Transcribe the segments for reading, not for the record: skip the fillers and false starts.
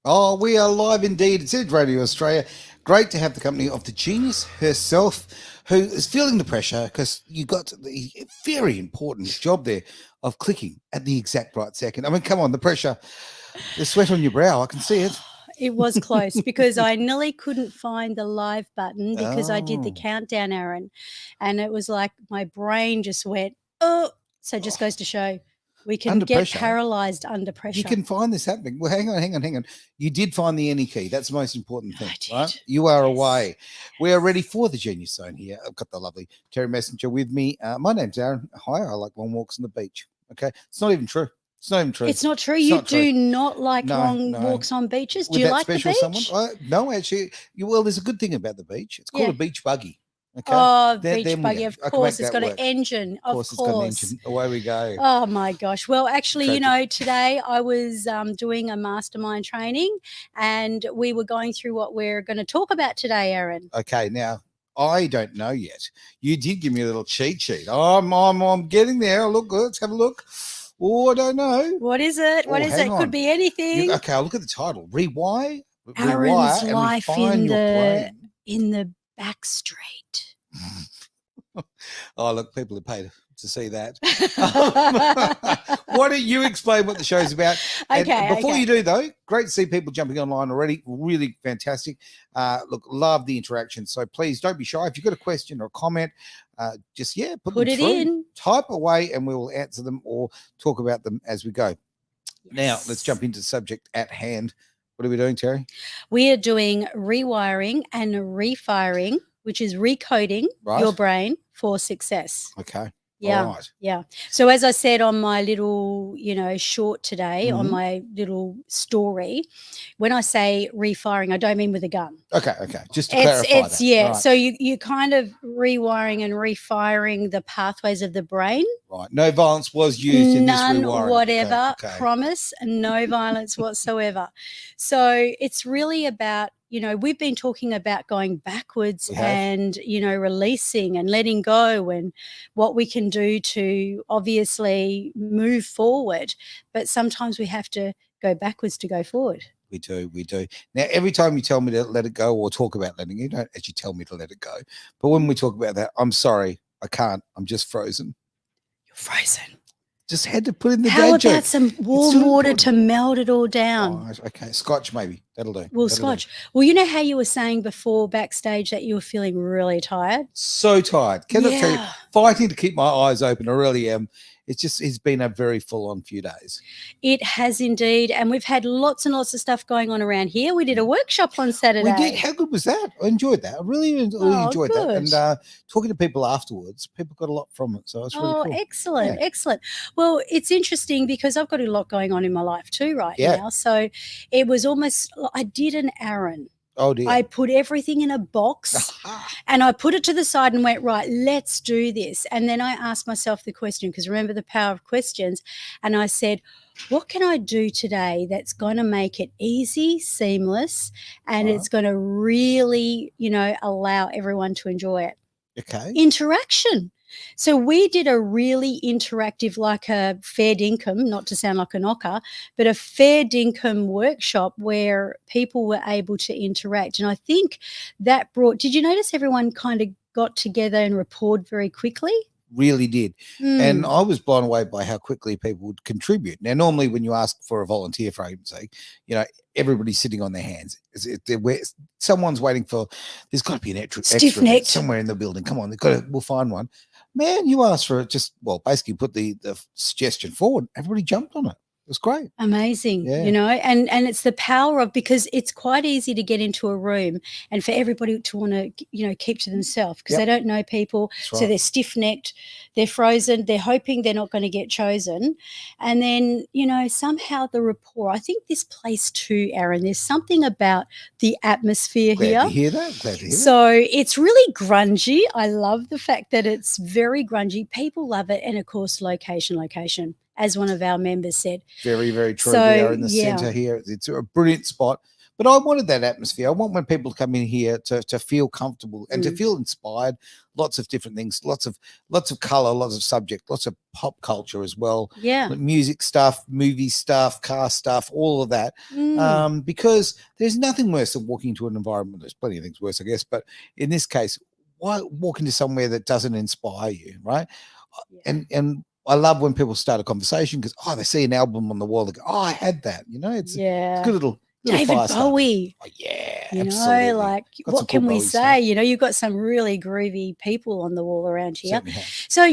Oh, we are live indeed. It's Edge Radio Australia. Great to have the company of the genius herself, who is feeling the pressure because you got the very important job there of clicking at the exact right second. I mean, come on, the pressure, the sweat on your brow. I can see it. It was close because I nearly couldn't find the live button because I did the Oh. countdown, Aaron, and it was like my brain just went, oh. So it just goes to show we can Under get pressure. paralyzed under pressure. You can find this happening. Well, hang on. You did find the any key. That's the most important thing, right? You are away. We are ready for the Genius Zone here. I've got the lovely Terry Messenger with me. My name's Aaron. Hi, I like long walks on the beach. Okay, it's not even true. It's not even true. It's not true. You do not like long walks on beaches. Do you like the beach? No, actually. Well, there's a good thing about the beach. It's called a beach buggy. Okay. Oh, beach buggy, of course. It's got an engine, of course. It's got an engine. Away we go. Oh, my gosh. Well, actually, you know, today I was doing a mastermind training and we were going through what we're going to talk about today, Aaron. Okay, now, I don't know yet. You did give me a little cheat sheet. I'm getting there. Look, let's have a look. Oh, I don't know. What is it? What is it? Could be anything. Okay, I'll look at the title. Rewire. Aaron's life in the back street. Oh, look, people are paid to see that. Why don't you explain what the show's about? Okay. Before you do, though, great to see people jumping online already. Really fantastic. Look, love the interaction. So please don't be shy. If you've got a question or a comment, just, put it in. Type away and we will answer them or talk about them as we go. Yes. Now, let's jump into the subject at hand. What are we doing, Terry? We are doing rewiring and refiring, which is recoding your brain for success. Okay. Yeah. All right. Yeah. So as I said on my little, short today, on my little story, when I say refiring, I don't mean with a gun. Okay. Just to clarify that. Yeah. Right. So you kind of rewiring and refiring the pathways of the brain. Right. No violence was used in this rewiring. None whatever. Okay. Promise. No violence whatsoever. So it's really about, we've been talking about going backwards and, releasing and letting go and what we can do to obviously move forward. But sometimes we have to go backwards to go forward. We do. Now, every time you tell me to let it go or talk about letting it, you don't actually tell me to let it go. But when we talk about that, I'm sorry, I can't. I'm just frozen. You're frozen. Just had to put in the How about some warm water to melt it all down? Oh, okay, scotch maybe. That'll do. Well, scotch. Well, you know how you were saying before backstage that you were feeling really tired? So tired. Cannot tell you, fighting to keep my eyes open. I really am. It's been a very full-on few days. It has indeed, and we've had lots and lots of stuff going on around here. We did a workshop on Saturday. We did. How good was that? I enjoyed that. I really enjoyed that. And talking to people afterwards, people got a lot from it. So it's really cool. Excellent, excellent. Well, it's interesting because I've got a lot going on in my life too right now. So it was almost, I did an Aaron. Oh, dear. I put everything in a box and I put it to the side and went, right, let's do this. And then I asked myself the question, because remember the power of questions. And I said, what can I do today that's going to make it easy, seamless, and it's going to really, allow everyone to enjoy it? Okay. Interaction. So we did a really interactive, like a fair dinkum, not to sound like a knocker, but a fair dinkum workshop where people were able to interact. And I think that did you notice everyone kind of got together and rapport very quickly? Really did. And I was blown away by how quickly people would contribute. Now, normally when you ask for a volunteer, for argument's sake, everybody's sitting on their hands. Someone's waiting for, there's got to be an extra somewhere in the building. Come on, we'll find one. Man, you asked for it, basically put the suggestion forward. Everybody jumped on it. It was great. Amazing, and it's the power of, because it's quite easy to get into a room and for everybody to want to, keep to themselves because they don't know people. Right. So they're stiff-necked, they're frozen, they're hoping they're not going to get chosen. And then, somehow the rapport, I think this place too, Aaron, there's something about the atmosphere here. Glad to hear that. So it's really grungy. I love the fact that it's very grungy. People love it. And, of course, location. As one of our members said. Very, very true. We are in the centre here. It's a brilliant spot. But I wanted that atmosphere. I want when people come in here to feel comfortable and to feel inspired. Lots of different things, lots of color, lots of subject, lots of pop culture as well. Yeah. Like music stuff, movie stuff, car stuff, all of that. Because there's nothing worse than walking into an environment. There's plenty of things worse, I guess, but in this case, why walk into somewhere that doesn't inspire you, right? Yeah. And I love when people start a conversation because they see an album on the wall. They go, I had that. It's a good little David Bowie. Oh, yeah, absolutely. Like, what can we say? You've got some really groovy people on the wall around here. So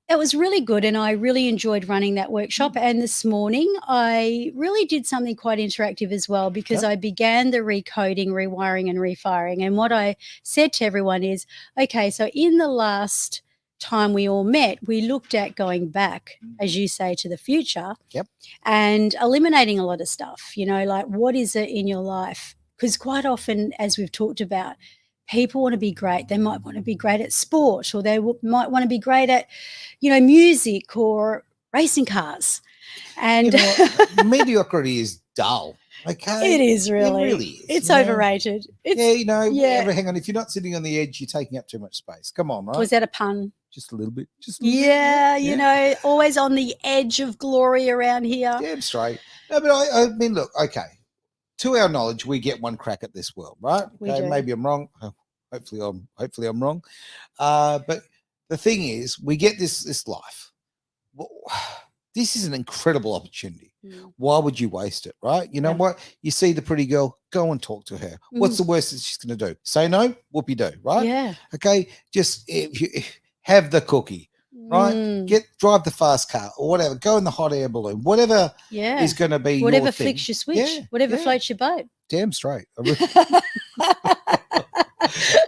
it was really good, and I really enjoyed running that workshop. And this morning I really did something quite interactive as well, because I began the recoding, rewiring and refiring. And what I said to everyone is, okay, so in the last time we all met, we looked at going back, as you say, to the future and eliminating a lot of stuff, like what is it in your life? Because quite often, as we've talked about, people want to be great. They might want to be great at sport, or they might want to be great at, music or racing cars. And mediocrity is dull. Okay, it is really. It really is. It's overrated. Hang on. If you're not sitting on the edge, you're taking up too much space. Come on, right? Was that a pun? Just a little bit. Always on the edge of glory around here. Damn straight. No, but I mean, look, okay. To our knowledge, we get one crack at this world, right? We do. Maybe I'm wrong. Hopefully I'm wrong. But the thing is, we get this life. Well, this is an incredible opportunity. Why would you waste it, right? You know what? You see the pretty girl, go and talk to her. What's the worst that she's going to do? Say no? Whoopie-do, right? Yeah. Okay, just have the cookie, right? Drive the fast car or whatever. Go in the hot air balloon. Whatever is going to be whatever your thing. Flicks your switch. Whatever floats your boat. Damn straight.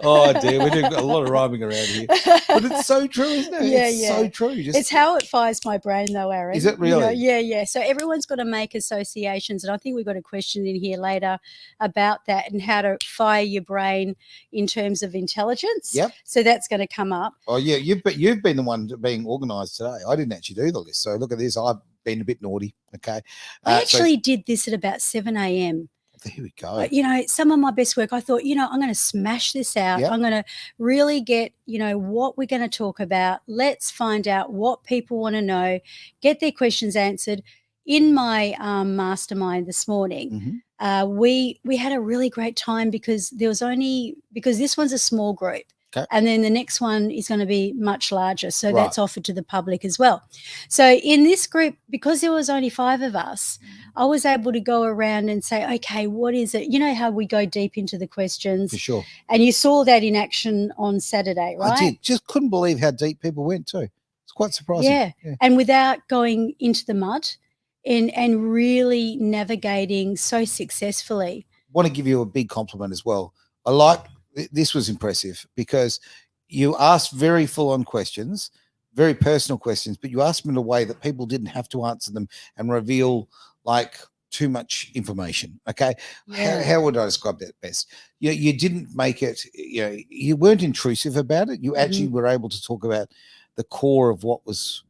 Oh dear, we're doing a lot of rhyming around here, but it's so true, isn't it? It's so true. It's how it fires my brain, though, Aaron. Is it really? Yeah. So everyone's got to make associations, and I think we've got a question in here later about that and how to fire your brain in terms of intelligence. Yep. So that's going to come up. Oh yeah, you've been the one being organised today. I didn't actually do the list, so look at this. I've been a bit naughty. Okay. I actually did this at about 7 a.m. There we go. Some of my best work, I thought, I'm going to smash this out. I'm going to really get, what we're going to talk about. Let's find out what people want to know, get their questions answered. In my mastermind this morning, we had a really great time because this one's a small group. Okay. And then the next one is going to be much larger. So that's offered to the public as well. So in this group, because there was only 5 of us, I was able to go around and say, okay, what is it? You know how we go deep into the questions. For sure. And you saw that in action on Saturday, right? I did. Just couldn't believe how deep people went too. It's quite surprising. Yeah. And without going into the mud and really navigating so successfully. I want to give you a big compliment as well. This was impressive because you asked very full-on questions, very personal questions, but you asked them in a way that people didn't have to answer them and reveal like too much information. Okay. Yeah. How would I describe that best? You didn't make it, you weren't intrusive about it. You actually were able to talk about the core of what was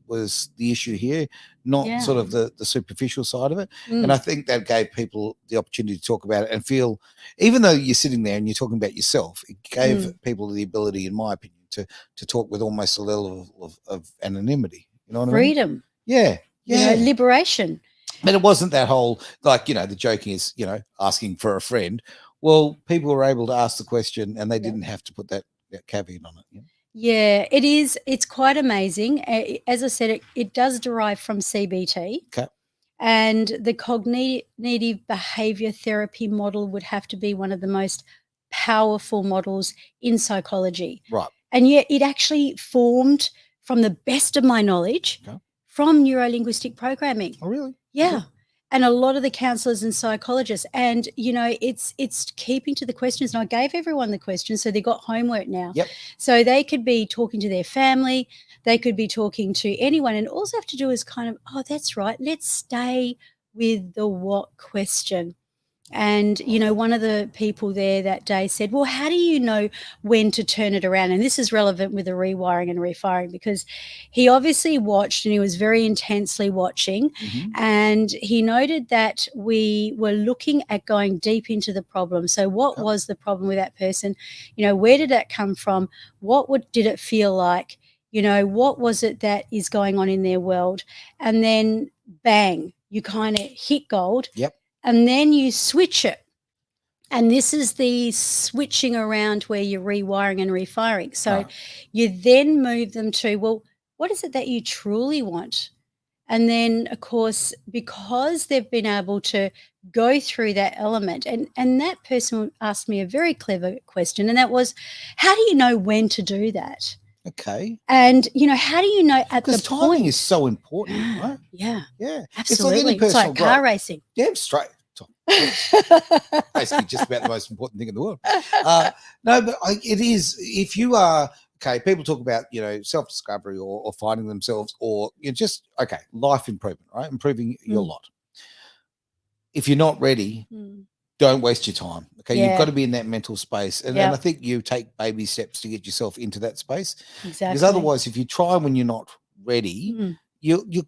the issue here, not sort of the superficial side of it. And I think that gave people the opportunity to talk about it and feel, even though you're sitting there and you're talking about yourself, it gave people the ability, in my opinion, to talk with almost a level of anonymity. You know what Freedom. I mean? Yeah. Yeah. Liberation. And it wasn't that whole, the joking is, asking for a friend. Well, people were able to ask the question and they didn't have to put that caveat on it. Yeah, it is. It's quite amazing. As I said, it does derive from CBT. Okay. And the cognitive behavior therapy model would have to be one of the most powerful models in psychology. Right. And yet it actually formed, from the best of my knowledge, from Nero-Linguistic Programming. Oh, really? Yeah. And a lot of the counselors and psychologists. And, it's keeping to the questions. And I gave everyone the questions, so they got homework now. Yep. So they could be talking to their family. They could be talking to anyone. And all they have to do is kind of, that's right, let's stay with the what question. And, one of the people there that day said, well, how do you know when to turn it around? And this is relevant with the rewiring and refiring, because he obviously watched and he was very intensely watching. And he noted that we were looking at going deep into the problem. So what was the problem with that person? Where did that come from? Did it feel like? What was it that is going on in their world? And then bang, you kind of hit gold. Yep. And then you switch it. And this is the switching around where you're rewiring and refiring. So you then move them to, well, what is it that you truly want? And then, of course, because they've been able to go through that element, and that person asked me a very clever question, and that was, how do you know when to do that? Okay. And, how do you know at the point? Because timing is so important, right? Yeah. Yeah. Absolutely. It's like car racing. Damn straight. Basically just about the most important thing in the world. No, but it is, if you are, people talk about, self-discovery or finding themselves, or just, life improvement, right? Improving your lot. If you're not ready, don't waste your time. Okay. You've got to be in that mental space. And I think you take baby steps to get yourself into that space. Exactly. Because otherwise, if you try when you're not ready, you'll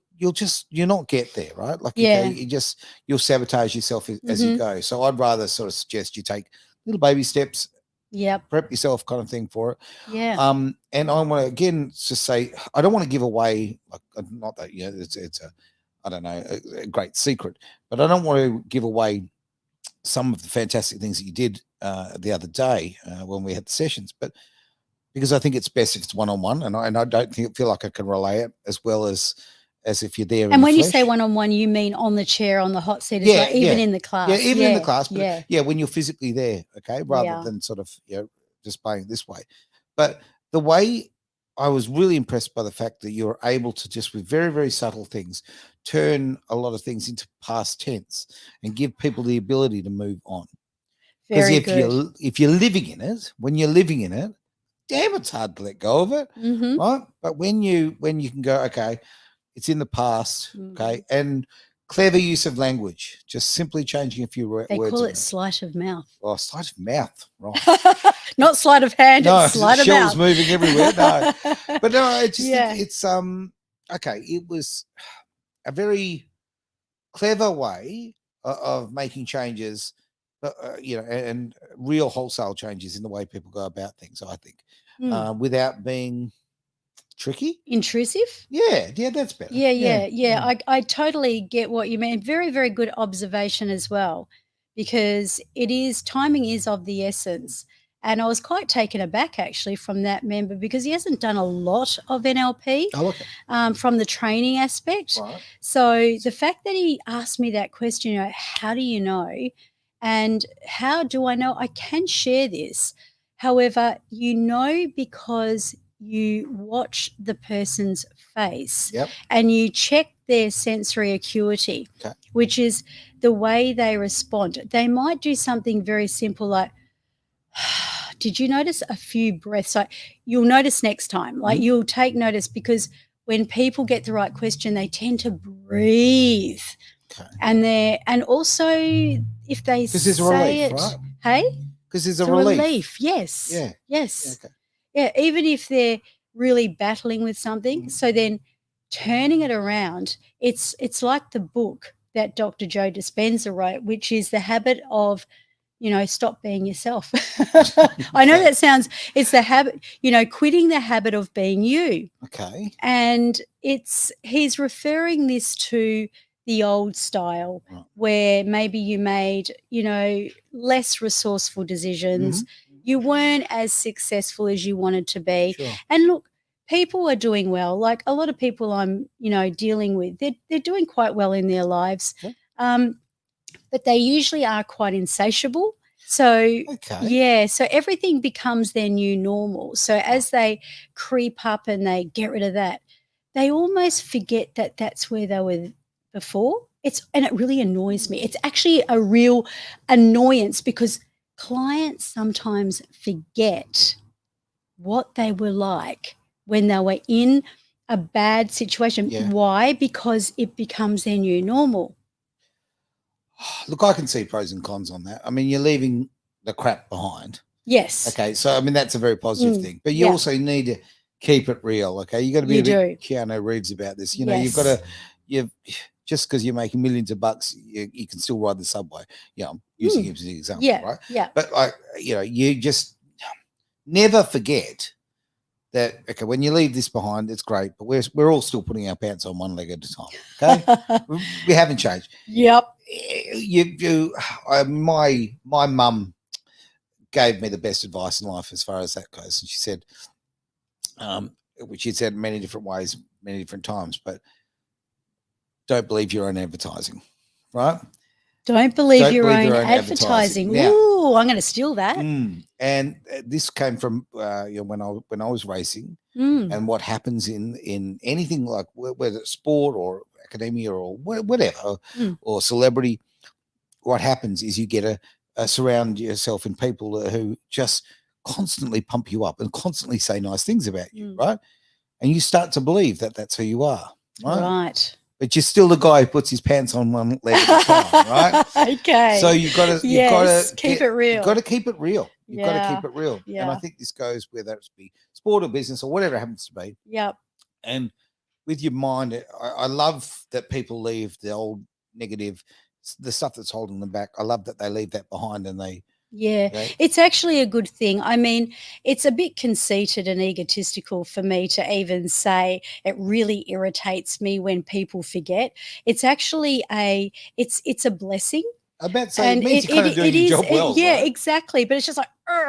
not get there, right? Like, you'll sabotage yourself as you go. So I'd rather sort of suggest you take little baby steps, prep yourself kind of thing for it. Yeah. And I want to again just say, I don't want to give away, not that, it's a great secret, but I don't want to give away some of the fantastic things that you did the other day when we had the sessions, but because I think it's best if it's one-on-one, and I don't feel like I can relay it as well as if you're there. And when you say one-on-one, you mean on the chair, on the hot seat, even in the class. Yeah, even in the class. But when you're physically there, rather than sort of just playing this way. But the way I was really impressed by the fact that you're able to just with very, very subtle things turn a lot of things into past tense and give people the ability to move on. Because if you're living in it, when you're living in it, damn, it's hard to let go of it, right? But when you can go, it's in the past, and clever use of language, just simply changing a few words. They call it sleight of mouth. Oh, sleight of mouth, right? Not sleight of hand. No, it's sleight of shells mouth. moving everywhere. No, but no, I just think it's it was a very clever way of making changes, and real wholesale changes in the way people go about things. I think without being tricky, intrusive. Yeah, that's better. Yeah. I totally get what you mean. Very, very good observation as well, because timing is of the essence. And I was quite taken aback actually from that member, because he hasn't done a lot of NLP from the training aspect. Right. So the fact that he asked me that question, how do you know? And how do I know? I can share this. However, because you watch the person's face and you check their sensory acuity, which is the way they respond. They might do something very simple like, did you notice a few breaths? Like, you'll notice next time, like you'll take notice, because when people get the right question, they tend to breathe. And also if they say it, right? Hey? Because there's a relief. Yes. Yeah. Yes. Yeah, even if they're really battling with something. So then turning it around, it's like the book that Dr. Joe Dispenza wrote, which is The Habit of, stop being yourself. I know that it's the habit, quitting the habit of being you. Okay. And he's referring this to the old style where maybe you made, less resourceful decisions. You weren't as successful as you wanted to be. Sure. And look, people are doing well. Like a lot of people I'm, dealing with, they're doing quite well in their lives. But they usually are quite insatiable. So, so everything becomes their new normal. So as they creep up and they get rid of that, they almost forget that that's where they were before. And it really annoys me. It's actually a real annoyance, because clients sometimes forget what they were like when they were in a bad situation. Why? Because it becomes their new normal. Look, I can see pros and cons on that. I mean, you're leaving the crap behind. Yes. Okay, so I mean that's a very positive thing, but you also need to keep it real. Okay, you got to be a bit Keanu Reeves about this. You know, you've got to just because you're making millions of bucks, you can still ride the subway. Yeah, I'm using him as an example, right? Yeah. But you just never forget that. Okay, when you leave this behind, it's great, but we're all still putting our pants on one leg at a time. Okay, we haven't changed. Yep. My mum gave me the best advice in life as far as that goes, and she said, which she said many different ways, many different times, but don't believe your own advertising, right? Don't believe your own advertising. Now, ooh, I'm going to steal that. And this came from when I was racing, and what happens in anything like whether it's sport or academia or whatever, or celebrity, what happens is you get surround yourself in people who just constantly pump you up and constantly say nice things about you, right? And you start to believe that that's who you are, right? But you're still the guy who puts his pants on one leg at a time, right? Okay. So you've got to keep it real. You've got to keep it real. You've got to keep it real. Yeah. And I think this goes whether it's be sport or business or whatever it happens to be. Yep. And with your mind, I love that people leave the old negative, the stuff that's holding them back. I love that they leave that behind and they. Yeah, it's actually a good thing. I mean, it's a bit conceited and egotistical for me to even say it really irritates me when people forget. It's actually it's a blessing. I bet so. It means you're kind of doing your job well. Yeah, right? Exactly. But it's just like,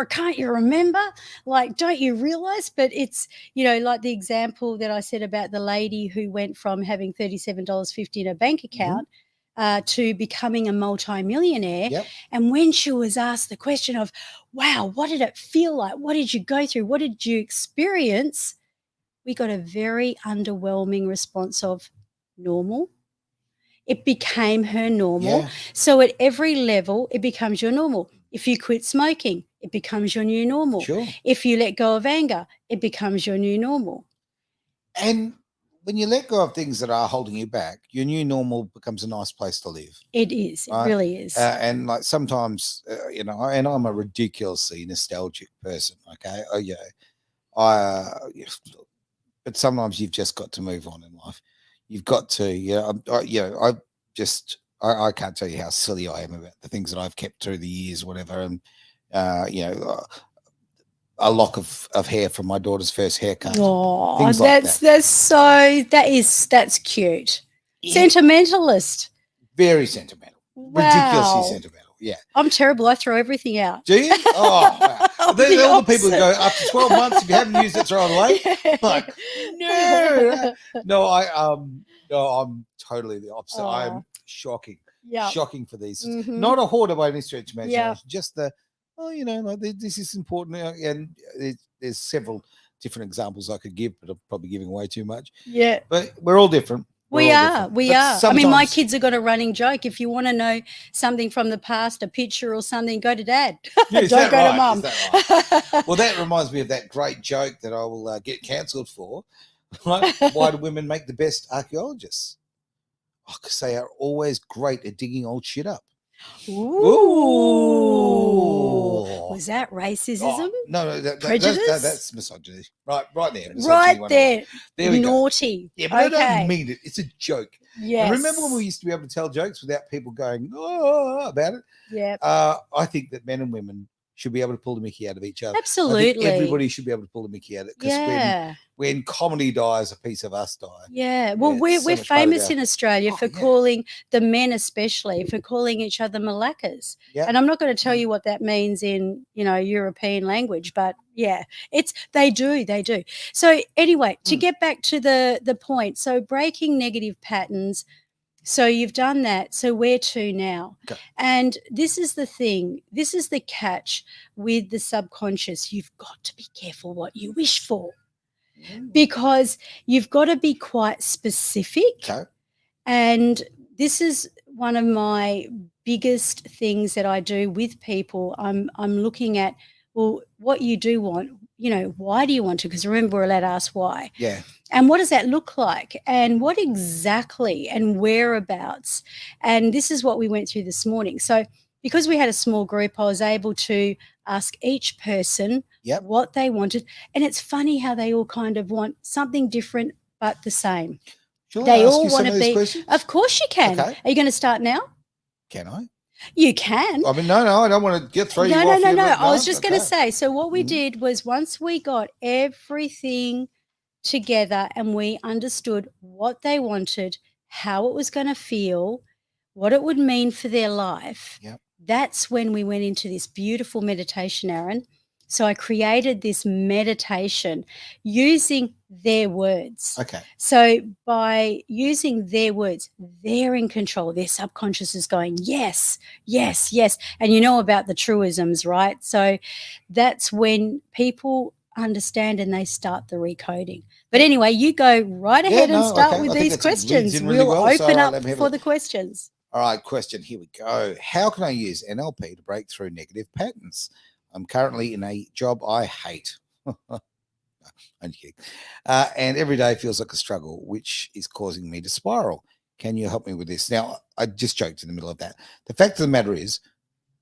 can't you remember? Like, don't you realize? But it's, like the example that I said about the lady who went from having $37.50 in her bank account to becoming a multimillionaire. Yep. And when she was asked the question of, wow, what did it feel like? What did you go through? What did you experience? We got a very underwhelming response of normal. It became her normal. Yeah. So at every level, it becomes your normal. If you quit smoking, it becomes your new normal. Sure. If you let go of anger, it becomes your new normal. And when you let go of things that are holding you back, your new normal becomes a nice place to live. It is. Right? It really is. And like sometimes, and I'm a ridiculously nostalgic person. Okay. But sometimes you've just got to move on in life. You've got to, I can't tell you how silly I am about the things that I've kept through the years, whatever. And, a lock of hair from my daughter's first haircut. Oh, that's cute. Yeah. Sentimentalist. Very sentimental. Wow. Ridiculously sentimental. Yeah. I'm terrible. I throw everything out. Do you? Oh, wow. They're all the people who go, after 12 months, if you haven't used it, throw it away. Yeah. Like, no, I'm totally the opposite. Oh. I'm shocking. Yeah. Shocking for these. Mm-hmm. Not a hoarder by any stretch of imagination. Yeah. Just this is important. And there's several different examples I could give, but I'm probably giving away too much. Yeah. But we're all different. We are. I mean, my kids have got a running joke. If you want to know something from the past, a picture or something, go to Dad. Don't go to Mum. Right? Well, that reminds me of that great joke that I will get cancelled for. Right? Why do women make the best archaeologists? Because they are always great at digging old shit up. Ooh. Was that racism? Oh, no, prejudice. That's misogyny. Right there. Right there. There we Naughty. Go. Yeah, but I don't mean it. It's a joke. Yes. And remember when we used to be able to tell jokes without people going about it? Yeah. I think that men and women should be able to pull the mickey out of each other. Absolutely. I think everybody should be able to pull the mickey out of it. Because when comedy dies, a piece of us die. Yeah. Well, we're famous in Australia for calling the men especially, for calling each other malakas. Yeah. And I'm not going to tell you what that means in, European language, but they do. So anyway, to get back to the point, so breaking negative patterns. So you've done that. So where to now? Okay. And this is the thing. This is the catch with the subconscious. You've got to be careful what you wish for because you've got to be quite specific. Okay. And this is one of my biggest things that I do with people. I'm looking at, well, what you do want. why do you want to? Because remember, we're allowed to ask why. Yeah. And what does that look like? And what exactly and whereabouts? And this is what we went through this morning. So because we had a small group, I was able to ask each person what they wanted. And it's funny how they all kind of want something different but the same. They all want to be. Questions? Of course you can. Okay. Are you going to start now? Can I? You can. I mean, no, I don't want to get through. No. I was just going to say. So what we did was once we got everything together and we understood what they wanted, how it was going to feel, what it would mean for their life. Yep. That's when we went into this beautiful meditation, Aaron. So I created this meditation using their words. Okay. So by using their words, they're in control. Their subconscious is going, yes, yes, yes. And you know about the truisms, right? So that's when people understand and they start the recoding. But anyway, you go right ahead and start with these questions. Really we'll open up for the questions. All right, question. Here we go. How can I use NLP to break through negative patterns? I'm currently in a job I hate. And every day feels like a struggle, which is causing me to spiral. Can you help me with this? Now, I just joked in the middle of that. The fact of the matter is,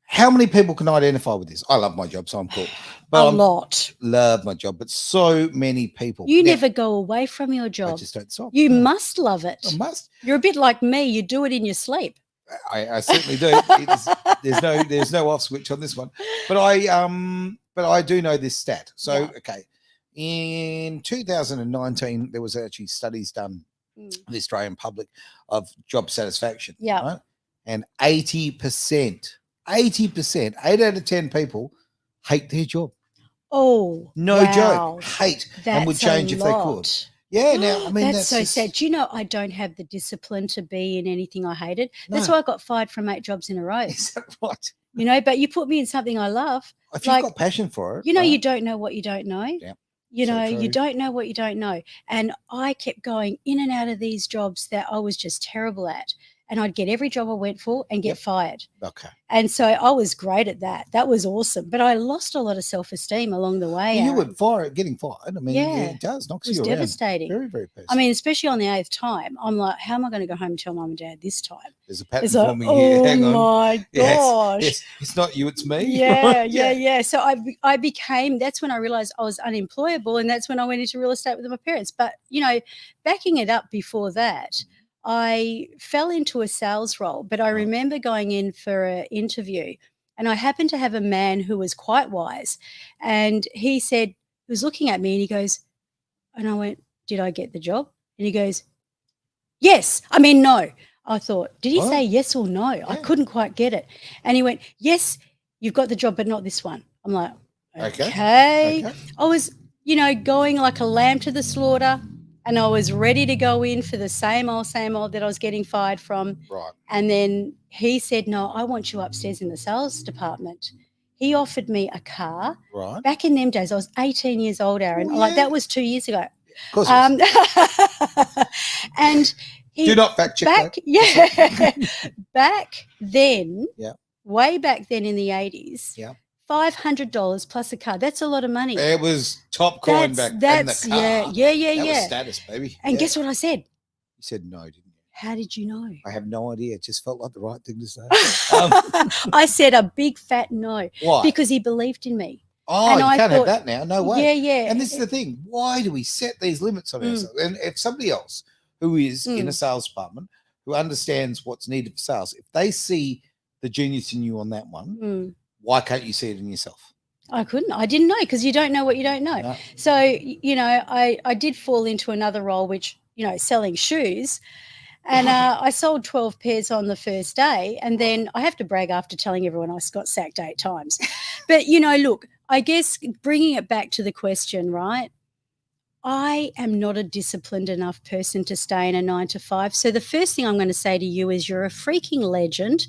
how many people can identify with this? I love my job, so I'm cool. But a lot. Love my job, but so many people. You never go away from your job. I just don't stop. You must love it. I must. You're a bit like me. You do it in your sleep. I certainly do. There's no off switch on this one, but I do know this stat. So okay, in 2019 there was actually studies done the Australian public of job satisfaction. Yeah, right? And 80%, 8 out of 10 people hate their job. Oh, no joke, hate, and would change if they could. Yeah, now I mean that's so sad. Do you know I don't have the discipline to be in anything I hated? No. That's why I got fired from 8 jobs in a row. Is that right? But you put me in something I love. If you've got passion for it. You don't know what you don't know. Yeah. You don't know what you don't know. And I kept going in and out of these jobs that I was just terrible at. And I'd get every job I went for and get fired. Okay. And so I was great at that. That was awesome. But I lost a lot of self-esteem along the way. Well, you were getting fired. I mean, it does. Knocks you around. It was devastating. Very, very personal. I mean, especially on the 8th time, I'm like, how am I going to go home and tell mum and dad this time? There's a pattern forming here. Hang on. Oh, my gosh. Yes. It's not you, it's me. Yeah. So I became, that's when I realized I was unemployable, and that's when I went into real estate with my parents. But, backing it up before that, I fell into a sales role, but I remember going in for an interview, and I happened to have a man who was quite wise, and he was looking at me and he goes, and I went, did I get the job? And he goes, yes. I mean, no. I thought, did he say yes or no? Yeah. I couldn't quite get it. And he went, yes, you've got the job, but not this one. I'm like, okay. I was, going like a lamb to the slaughter. And I was ready to go in for the same old that I was getting fired from. Right. And then he said, no, I want you upstairs in the sales department. He offered me a car. Right. Back in them days, I was 18 years old, Aaron. Oh, yeah. Like that was 2 years ago. Of course and he, do not fact check that. Yeah. Back then, yeah, way back then in the 80s. Yeah. $500 plus a car. That's a lot of money. It was top coin back then. The car. Yeah. That was status, baby. And guess what I said? You said no, didn't you? How did you know? I have no idea. It just felt like the right thing to say. I said a big fat no. Why? Because he believed in me. Oh, and you can't have that now. No way. Yeah. And this is the thing. Why do we set these limits on ourselves? And if somebody else who is in a sales department, who understands what's needed for sales, if they see the genius in you on that one, why can't you see it in yourself? I couldn't. I didn't know, because you don't know what you don't know. No. So, I did fall into another role, which, selling shoes. And I sold 12 pairs on the first day. And then I have to brag after telling everyone I got sacked 8 times. But, look, I guess bringing it back to the question, right? I am not a disciplined enough person to stay in a 9 to 5. So the first thing I'm going to say to you is you're a freaking legend.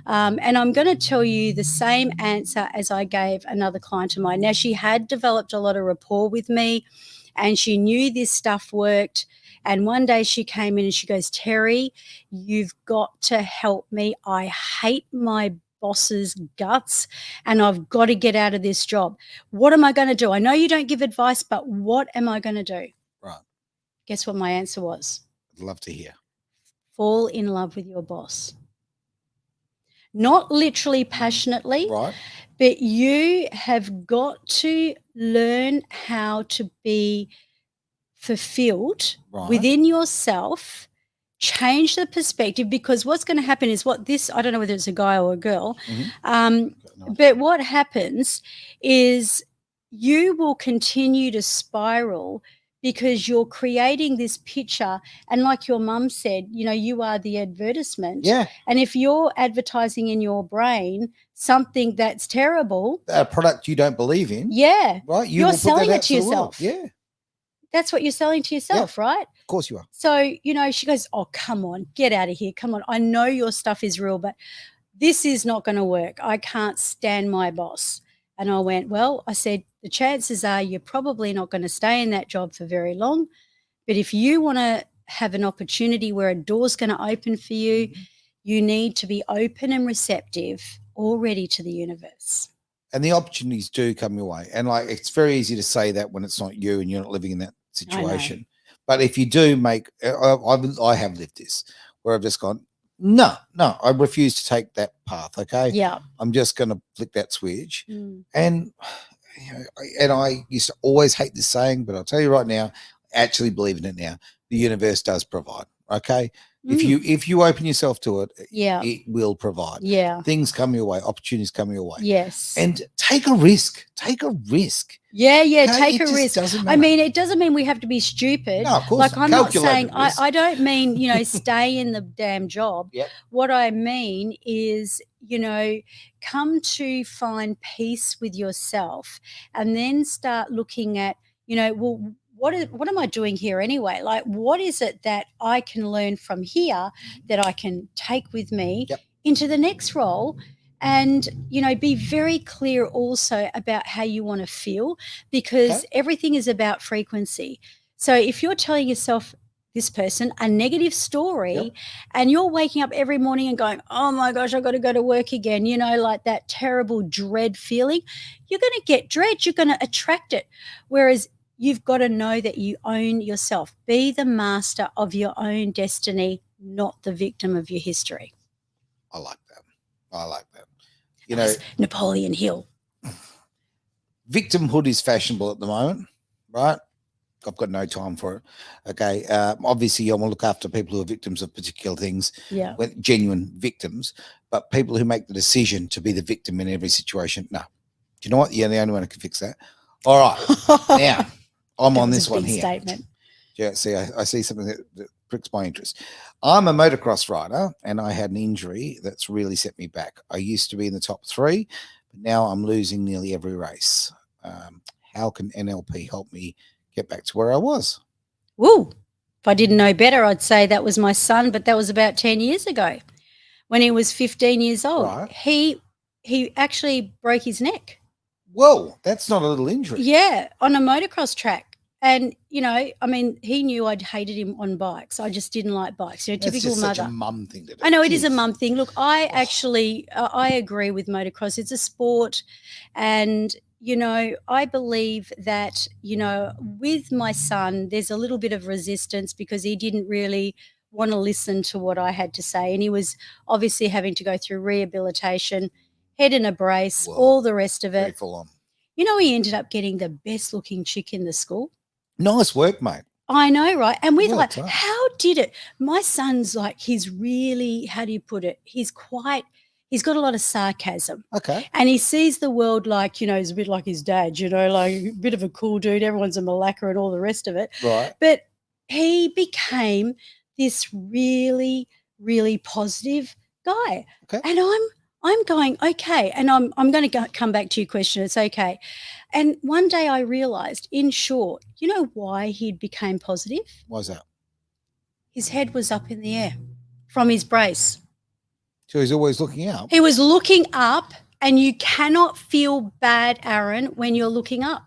And I'm going to tell you the same answer as I gave another client of mine. Now, she had developed a lot of rapport with me, and she knew this stuff worked. And one day she came in and she goes, Terry, you've got to help me. I hate my boss's guts and I've got to get out of this job. What am I going to do? I know you don't give advice, but what am I going to do? Right. Guess what my answer was? I'd love to hear. Fall in love with your boss. Not literally passionately, right, but you have got to learn how to be fulfilled within yourself, change the perspective, because what's going to happen is I don't know whether it's a guy or a girl, but what happens is you will continue to spiral because you're creating this picture. And like your mum said, you are the advertisement. Yeah. And if you're advertising in your brain something that's terrible, a product you don't believe in, yeah, right? You're selling it to yourself. Yeah. That's what you're selling to yourself, right? Of course you are. So, she goes, oh, come on, get out of here. Come on. I know your stuff is real, but this is not going to work. I can't stand my boss. And I went, well, I said, the chances are you're probably not going to stay in that job for very long. But if you want to have an opportunity where a door's going to open for you, you need to be open and receptive already to the universe. And the opportunities do come your way. And it's very easy to say that when it's not you and you're not living in that situation. But if you do I have lived this where I've just gone, no, I refuse to take that path. Okay. Yeah. I'm just going to flick that switch. And, I used to always hate this saying, but I'll tell you right now, I actually believe in it now. The universe does provide. Okay. If you open yourself to it, it will provide. Yeah. Things come your way, opportunities come your way. Yes. And take a risk. Yeah, okay? Take a risk. I mean, it doesn't mean we have to be stupid. No, of course. I'm not saying I don't mean, stay in the damn job. Yep. What I mean is, come to find peace with yourself and then start looking at, well, what am I doing here anyway? What is it that I can learn from here that I can take with me into the next role? And, be very clear also about how you want to feel, because everything is about frequency. So if you're telling yourself, this person, a negative story, and you're waking up every morning and going, oh my gosh, I've got to go to work again, like that terrible dread feeling, you're going to get dread. You're going to attract it. Whereas you've got to know that you own yourself. Be the master of your own destiny, not the victim of your history. I like that. Napoleon Hill. Victimhood is fashionable at the moment, right? I've got no time for it. Okay. Obviously, I want to look after people who are victims of particular things, genuine victims, but people who make the decision to be the victim in every situation, no. Do you know what? You're the only one who can fix that. All right. Now, I'm on this one here. Statement. Yeah, see, I see something that pricks my interest. I'm a motocross rider, and I had an injury that's really set me back. I used to be in the top 3, but now I'm losing nearly every race. How can NLP help me get back to where I was? Woo! If I didn't know better, I'd say that was my son, but that was about 10 years ago when he was 15 years old. Right. He actually broke his neck. Whoa, that's not a little injury. Yeah, on a motocross track. And, he knew I'd hated him on bikes. I just didn't like bikes. That's typical just mother. Such a mum thing to do. I know it is a mum thing. Look, I agree with motocross. It's a sport. And, I believe that, with my son, there's a little bit of resistance because he didn't really want to listen to what I had to say. And he was obviously having to go through rehabilitation, head in a brace, all the rest of it. Very full on. He ended up getting the best looking chick in the school. Nice work, mate. I know, right? And we're like, how did it? My son's he's really, how do you put it? He's got a lot of sarcasm. Okay. And he sees the world he's a bit like his dad, like a bit of a cool dude. Everyone's a malacca and all the rest of it. Right. But he became this really, really positive guy. Okay. And I'm going, okay. And I'm going to come back to your question. It's okay. And one day I realized, in short, you know why he became positive? Why's that? His head was up in the air from his brace. So he's always looking up. He was looking up, and you cannot feel bad, Aaron, when you're looking up.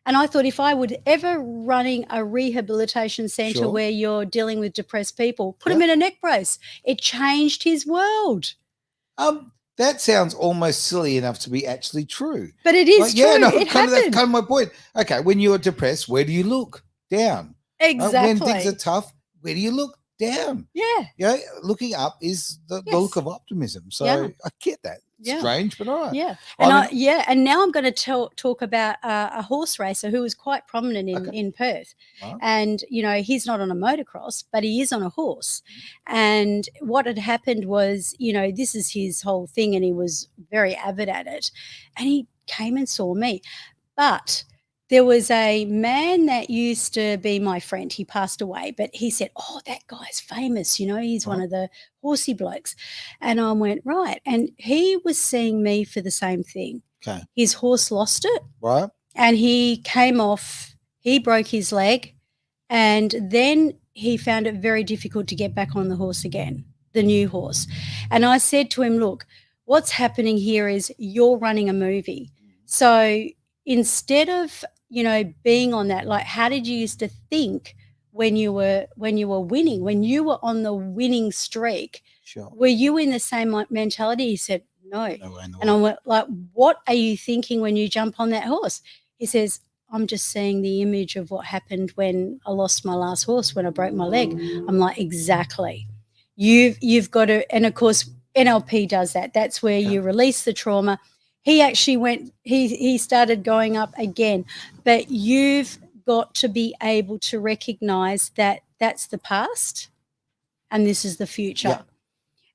And I thought if I would ever running a rehabilitation centre where you're dealing with depressed people, put him in a neck brace. It changed his world. That sounds almost silly enough to be actually true. But it is true. Yeah, no, it that's happened. kind of my point. Okay, when you're depressed, where do you look? Down. Exactly. When things are tough, where do you look? Down. Yeah. Yeah, looking up is the look of optimism. So I get that. Strange, but all right. Yeah. And and now I'm going to talk about a horse racer who was quite prominent in Perth. Right. And, you know, he's not on a motocross, but he is on a horse. And what had happened was, you know, this is his whole thing, and he was very avid at it. And he came and saw me. But there was a man that used to be my friend. He passed away, but he said, "Oh, that guy's famous. You know, he's one of the horsey blokes." And I went, right. And he was seeing me for the same thing. Okay. His horse lost it. Right. And he came off, he broke his leg, and then he found it very difficult to get back on the horse again, the new horse. And I said to him, look, what's happening here is you're running a movie. So instead of, you know, being on that, like, how did you used to think when you were winning, when you were on the winning streak? Sure. Were you in the same mentality? He said, no. And I went, like, what are you thinking when you jump on that horse? He says, I'm just seeing the image of what happened when I lost my last horse, when I broke my leg. I'm like, exactly. You've got to, and of course, NLP does that. That's where you release the trauma. He actually he started going up again. But you've got to be able to recognize that that's the past and this is the future. Yeah.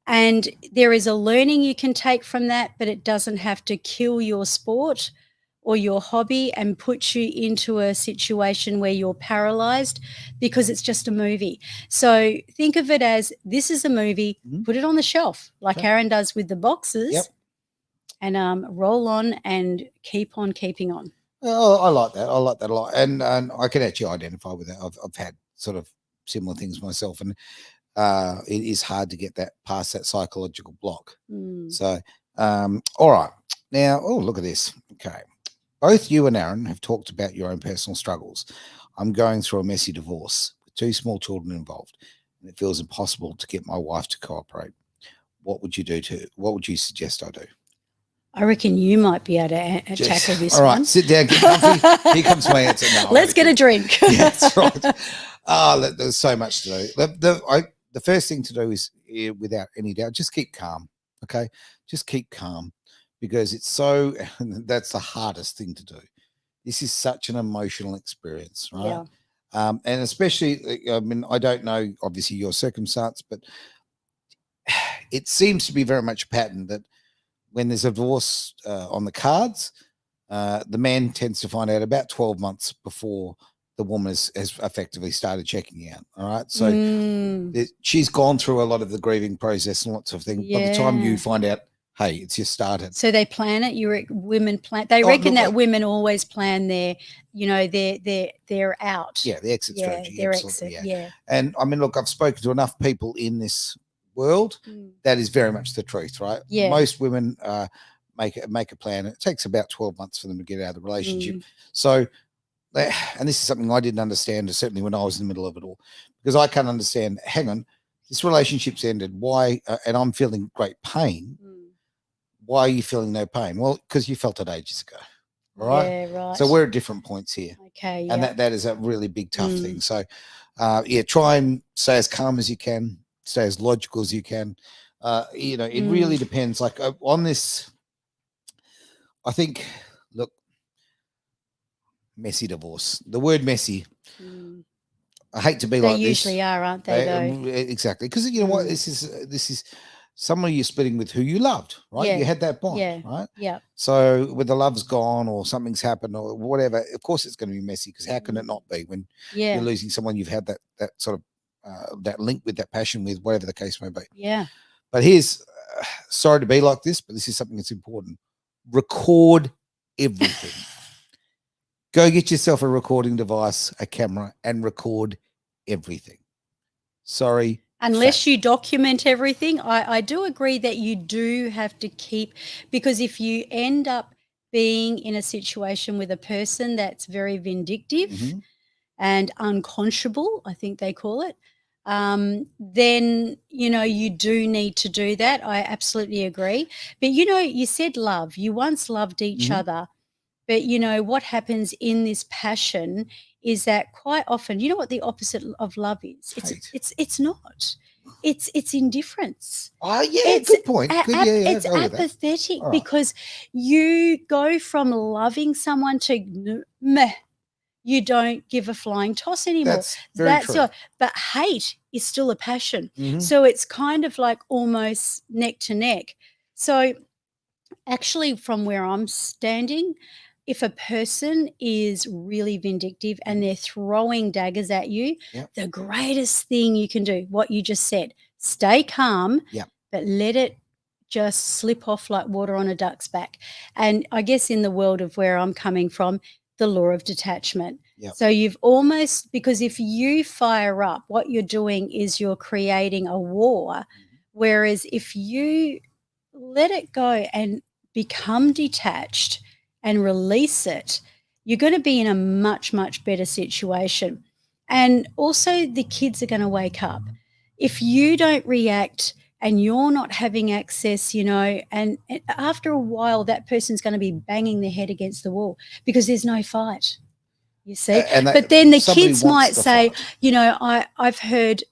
And there is a learning you can take from that, but it doesn't have to kill your sport or your hobby and put you into a situation where you're paralyzed, because it's just a movie. So think of it as, this is a movie, put it on the shelf like Aaron does with the boxes. Yep. And roll on and keep on keeping on. Oh, I like that. I like that a lot. And I can actually identify with that. I've had sort of similar things myself. And it is hard to get that past that psychological block. So, all right. Now, oh, look at this. Okay. Both you and Aaron have talked about your own personal struggles. I'm going through a messy divorce with 2 small children involved, and it feels impossible to get my wife to cooperate. What would you suggest I do? I reckon you might be able to tackle this one. All right, sit down, get comfy. Here comes my answer. No, let's get a drink. Yeah, that's right. There's so much to do. The first thing to do is, without any doubt, just keep calm, okay? Just keep calm, because that's the hardest thing to do. This is such an emotional experience, right? Yeah. And especially, I mean, I don't know, obviously, your circumstance, but it seems to be very much a pattern that when there's a divorce on the cards, the man tends to find out about 12 months before the woman has effectively started checking out. All right. So she's gone through a lot of the grieving process and lots of things. Yeah. By the time you find out, hey, it's just started. So they plan it. Women plan. They reckon that women always plan their out. Yeah, the exit strategy. Their exit. Yeah. And I mean, look, I've spoken to enough people in this world that is very much the truth, right? Yeah. Most women make a plan. It takes about 12 months for them to get out of the relationship. So, and this is something I didn't understand, certainly when I was in the middle of it all, because I can't understand, hang on, this relationship's ended. Why? And I'm feeling great pain. Why are you feeling no pain? Well, because you felt it ages ago. All right. Yeah, right. So we're at different points here. Okay. And that is a really big, tough thing. So, try and stay as calm as you can. Stay as logical as you can. It really depends. Like on this, I think, look, messy divorce. The word messy. I hate to be like this. They usually are, aren't they? Though? Exactly, because you know what, this is someone you're splitting with who you loved, right? Yeah. You had that bond, right? Yeah. So when the love's gone or something's happened or whatever, of course it's going to be messy, because how can it not be when you're losing someone you've had that sort of that link with, that passion with, whatever the case may be. Yeah. But here's, sorry to be like this, but this is something that's important. Record everything. Go get yourself a recording device, a camera, and record everything. Sorry. Unless you document everything. I do agree that you do have to keep, because if you end up being in a situation with a person that's very vindictive and unconscionable, I think they call it, then, you do need to do that. I absolutely agree. But, you said love. You once loved each other. But, what happens in this passion is that quite often, you know what the opposite of love is? Hate. It's not. It's indifference. Oh, yeah, good point. Good, It's apathetic because you go from loving someone to meh. You don't give a flying toss anymore. That's very true. But hate is still a passion. So it's kind of like almost neck to neck. So actually, from where I'm standing, if a person is really vindictive and they're throwing daggers at you, the greatest thing you can do, what you just said, stay calm, but let it just slip off like water on a duck's back. And I guess in the world of where I'm coming from, the law of detachment. So you've almost, because if you fire up, what you're doing is you're creating a war. Whereas if you let it go and become detached and release it, you're going to be in a much, much better situation. And also the kids are going to wake up. If you don't react and you're not having access, and after a while, that person's going to be banging their head against the wall because there's no fight, you see. But then the kids might say, I've heard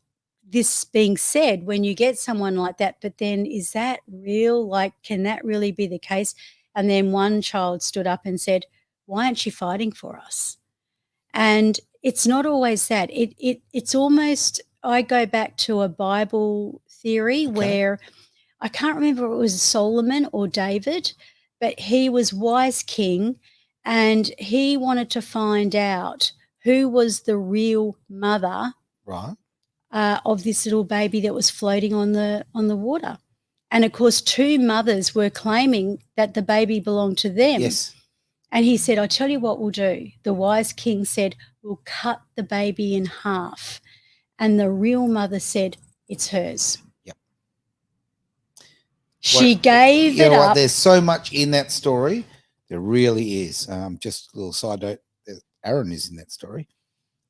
this being said when you get someone like that, but then is that real? Like, can that really be the case? And then one child stood up and said, why aren't you fighting for us? And it's not always that. It's almost, I go back to a Bible theory where I can't remember if it was Solomon or David, but he was wise king and he wanted to find out who was the real mother of this little baby that was floating on the water. And of course, two mothers were claiming that the baby belonged to them. And he said, I tell you what we'll do. The wise king said, we'll cut the baby in half. And the real mother said, it's hers. She gave it up. There's so much in that story. There really is. Just a little side note, Aaron is in that story.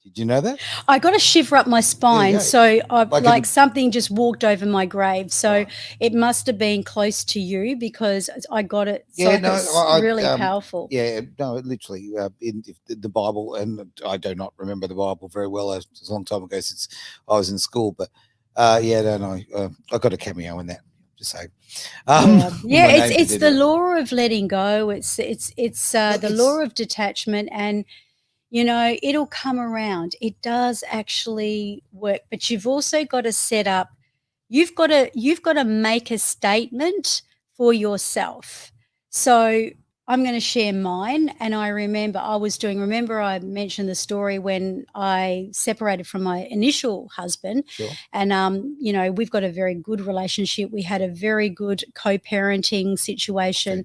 Did you know that? I got a shiver up my spine. So like something just walked over my grave. So it must have been close to you because I got it. It's really powerful. Yeah, no, literally in the Bible, and I do not remember the Bible very well. It's a long time ago since I was in school. But I got a cameo in that. Just saying. It's the law of letting go. It's the law of detachment, and it'll come around. It does actually work, but you've also got to set up. You've got to make a statement for yourself. So I'm going to share mine. And I remember I mentioned the story when I separated from my initial husband. And, we've got a very good relationship. We had a very good co-parenting situation.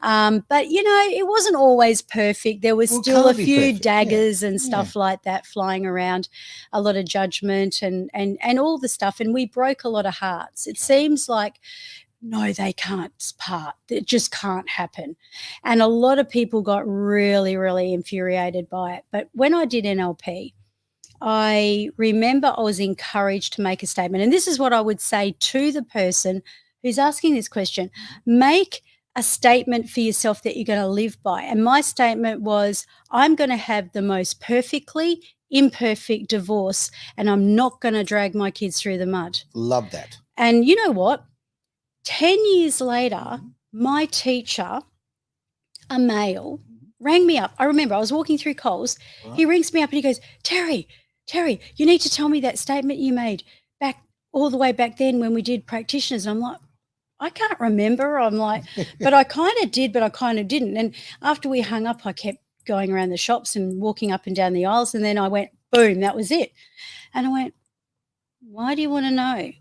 But, it wasn't always perfect. There was still a few daggers and stuff like that flying around, a lot of judgment and all the stuff. And we broke a lot of hearts. It seems like, no, they can't part. It just can't happen. And a lot of people got really, really infuriated by it. But when I did NLP, I remember I was encouraged to make a statement. And this is what I would say to the person who's asking this question. Make a statement for yourself that you're going to live by. And my statement was, I'm going to have the most perfectly imperfect divorce, and I'm not going to drag my kids through the mud. Love that. And you know what? 10 years later, my teacher, a male, rang me up. I remember I was walking through Coles. He rings me up and he goes, Terry, you need to tell me that statement you made back all the way back then when we did practitioners. And I'm like, I can't remember. I'm like, but I kind of did, but I kind of didn't. And after we hung up, I kept going around the shops and walking up and down the aisles. And then I went, boom, that was it. And I went, why do you want to know?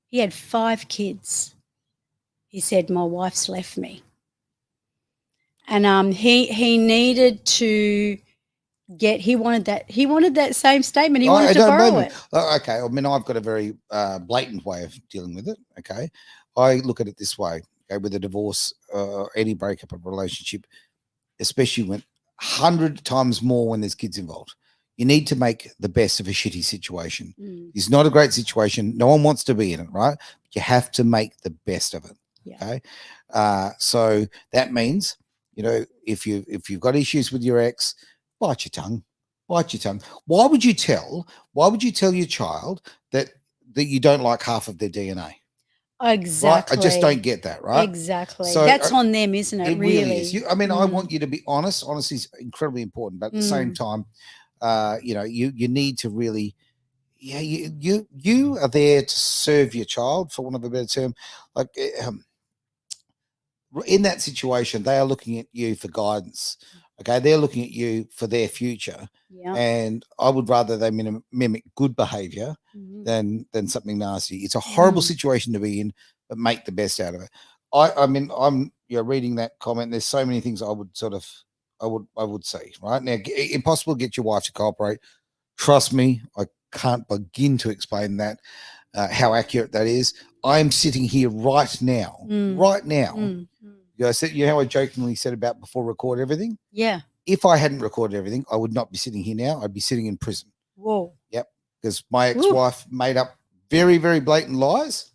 He had 5 kids. He said, my wife's left me. And he needed to he wanted that same statement. He wanted to borrow it. Okay. I mean, I've got a very blatant way of dealing with it. Okay. I look at it this way. Okay, with a divorce, any breakup of a relationship, especially when 100 times more when there's kids involved. you need to make the best of a shitty situation. Mm. It's not a great situation. No one wants to be in it, right? You have to make the best of it. Yeah. Okay. So that means, if you've got issues with your ex, bite your tongue. Bite your tongue. Why would you tell your child that you don't like half of their DNA? Exactly. Right? I just don't get that, right? Exactly. So that's on them, isn't it? It really is. I want you to be honest. Honesty is incredibly important, but at the same time, you need to really, you are there to serve your child, for want of a better term. Like in that situation, they are looking at you for guidance. Okay, they're looking at you for their future, and I would rather they mimic good behavior than something nasty. It's a horrible situation to be in, but make the best out of it. I mean, I'm reading that comment. There's so many things I would say. Right now, impossible to get your wife to cooperate. Trust me, I can't begin to explain that. How accurate that is. I'm sitting here right now. You know how I jokingly said about before record everything? Yeah. If I hadn't recorded everything, I would not be sitting here now. I'd be sitting in prison. Whoa. Yep. Because my ex-wife made up very, very blatant lies.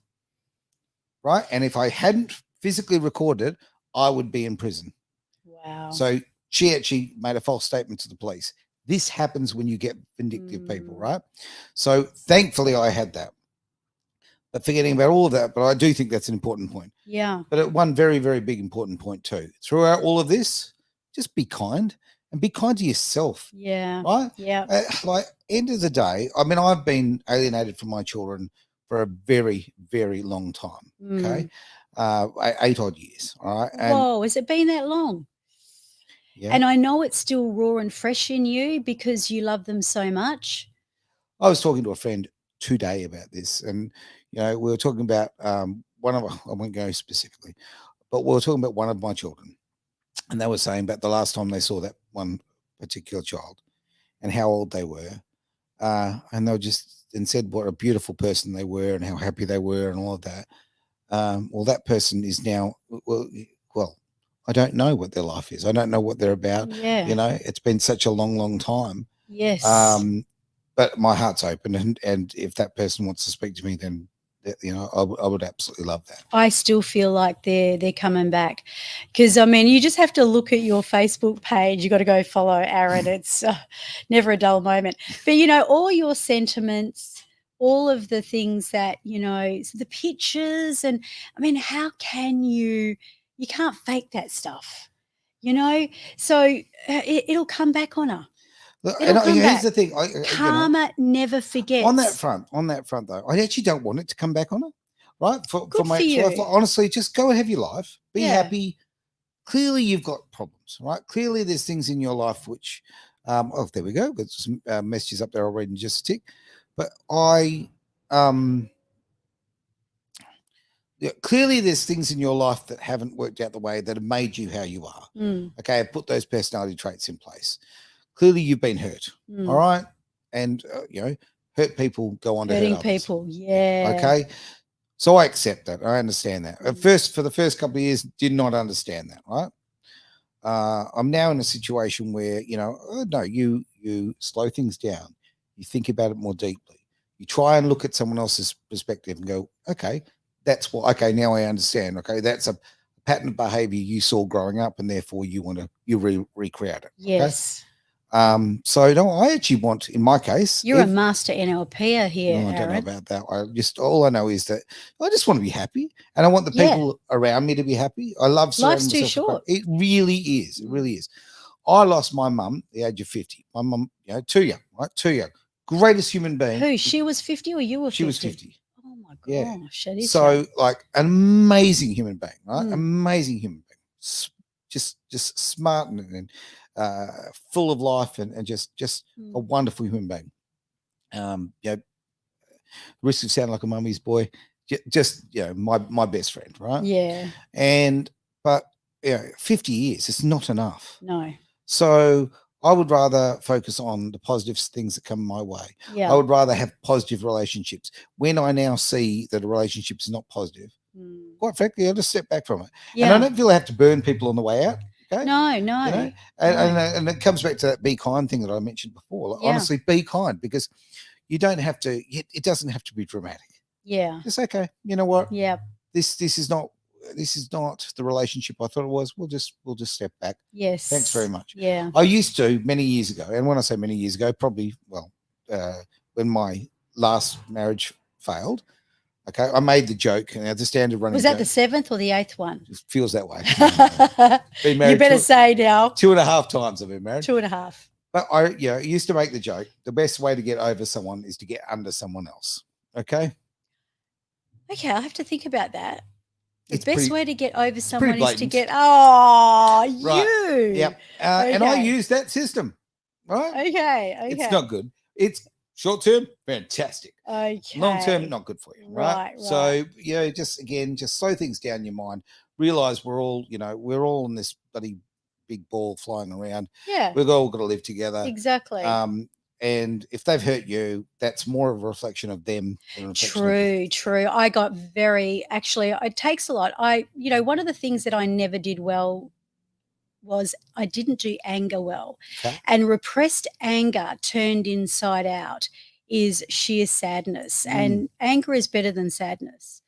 Right. And if I hadn't physically recorded, I would be in prison. Wow. So she actually made a false statement to the police. This happens when you get vindictive people, right? So thankfully I had that. But forgetting about all of that, but I do think that's an important point. Yeah. But one very, very big important point too. Throughout all of this, just be kind and be kind to yourself. Yeah. Right? Yeah. Like end of the day, I mean, I've been alienated from my children for a very, very long time. Okay. 8 odd years. All right. And whoa, has it been that long? Yeah. And I know it's still raw and fresh in you because you love them so much. I was talking to a friend today about this, and we were talking about one of, I won't go specifically, but we were talking about one of my children, and they were saying about the last time they saw that one particular child and how old they were, and they were and said what a beautiful person they were and how happy they were and all of that. Well, that person is now well, I don't know what their life is. I don't know what they're about. Yeah. It's been such a long, long time. Yes. But my heart's open, and if that person wants to speak to me, then I would absolutely love that. I still feel like they're coming back, because I mean, you just have to look at your Facebook page. You got to go follow Aaron. It's never a dull moment. But all your sentiments, all of the things that the pictures, and I mean, how can you can't fake that stuff, So it'll come back on her. Here's the thing. Karma never forgets. On that front, though, I actually don't want it to come back on her, right? For my ex-wife, honestly, just go and have your life. Be happy. Clearly, you've got problems, right? Clearly, there's things in your life which, there we go. Got some messages up there. I'll read in just a tick. But clearly, there's things in your life that haven't worked out the way that have made you how you are. Okay, I've put those personality traits in place. Clearly, you've been hurt, all right? And, hurt people go on to hurt others. People, yeah. Okay? So I accept that. I understand that. For the first couple of years, did not understand that, right? I'm now in a situation where, no, you slow things down. You think about it more deeply. You try and look at someone else's perspective and go, okay, now I understand. Okay, that's a pattern of behavior you saw growing up, and therefore you want to recreate it. Yes. Okay? So no, I actually want, in my case, you're a master NLPer here. No, I don't know about that. All I know is that I just want to be happy, and I want the people around me to be happy. I love life's too short. It really is. It really is. I lost my mum at the age of 50. My mum, too young, right? Too young. Greatest human being. Who? She was 50 or you were 50? She was 50. Oh my gosh. Yeah. So like an amazing human being, right? Amazing human being. Just smart and full of life and just a wonderful human being. Risk of sounding like a mummy's boy, just my best friend, right? Yeah. But 50 years, it's not enough. No. So I would rather focus on the positive things that come my way. Yeah. I would rather have positive relationships. When I now see that a relationship is not positive, quite frankly, I'll just step back from it. Yeah. And I don't feel I have to burn people on the way out. Okay. No. And it comes back to that be kind thing that I mentioned before. Like, honestly, be kind, because you don't have to. It doesn't have to be dramatic. Yeah. It's okay. You know what? Yeah. This is not the relationship I thought it was. We'll just step back. Yes. Thanks very much. Yeah. I used to many years ago, and when I say many years ago, probably when my last marriage failed. Okay, I made the joke, and the standard running. Was that joke, the 7th or the 8th one? It feels that way. Been married. You better say now. 2.5 times I've been married. 2.5. But I used to make the joke. The best way to get over someone is to get under someone else. Okay. Okay, I have to think about that. The It's best way to get over someone is to get right. you. Yep. Okay. And I use that system. Right. Okay. It's not good. It's short term, fantastic. Okay. Long term, not good for you. Right. So just slow things down your mind. Realize we're all in this bloody big ball flying around. Yeah. We've all got to live together. Exactly. And if they've hurt you, that's more of a reflection of them than a reflection of you. True. I got it takes a lot. One of the things that I never did well was I didn't do anger well. Okay. And repressed anger turned inside out is sheer sadness. And anger is better than sadness.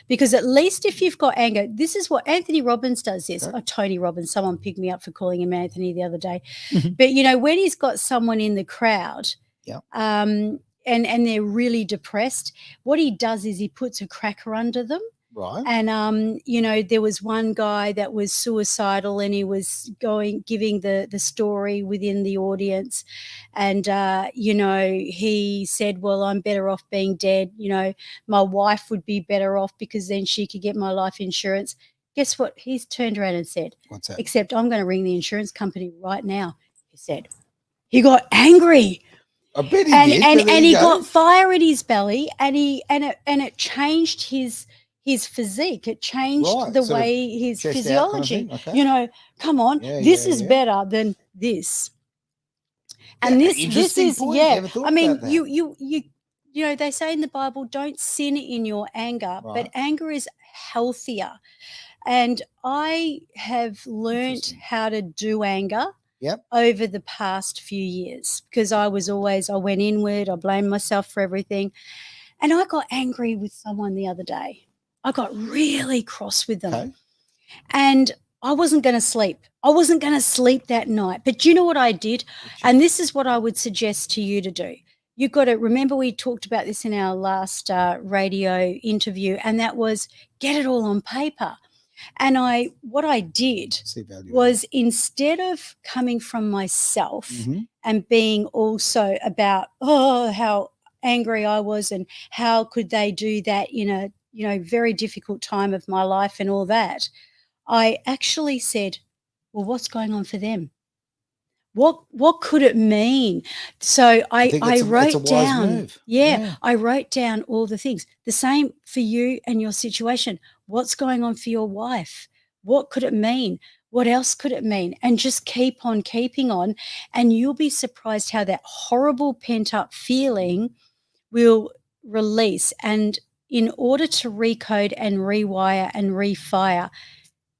Because at least if you've got anger, this is what Anthony Robbins does this. Okay. Oh, Tony Robbins, someone picked me up for calling him Anthony the other day. But, when he's got someone in the crowd and they're really depressed, what he does is he puts a cracker under them. Right. And, there was one guy that was suicidal and he was giving the story within the audience. And, he said, well, I'm better off being dead. My wife would be better off because then she could get my life insurance. Guess what? He's turned around and said, what's that? Except I'm going to ring the insurance company right now. He said, he got angry. I bet he did. And he got fire in his belly and it changed his physique. It changed the way his physiology, kind of okay. Come on, this is better than this. And this is, I mean, you they say in the Bible, don't sin in your anger, but anger is healthier. And I have learned how to do anger over the past few years because I went inward, I blamed myself for everything. And I got angry with someone the other day. I got really cross with them. Okay. And I wasn't going to sleep. I wasn't going to sleep that night. But you know what I did? And this is what I would suggest to you to do. You've got to remember we talked about this in our last radio interview, and that was get it all on paper. And what I did was instead of coming from myself and being also about, how angry I was and how could they do that in a very difficult time of my life and all that, I actually said, well, what's going on for them? What could it mean? So I wrote down, I wrote down all the things. The same for you and your situation. What's going on for your wife? What could it mean? What else could it mean? And just keep on keeping on, and you'll be surprised how that horrible pent-up feeling will release. And in order to recode and rewire and refire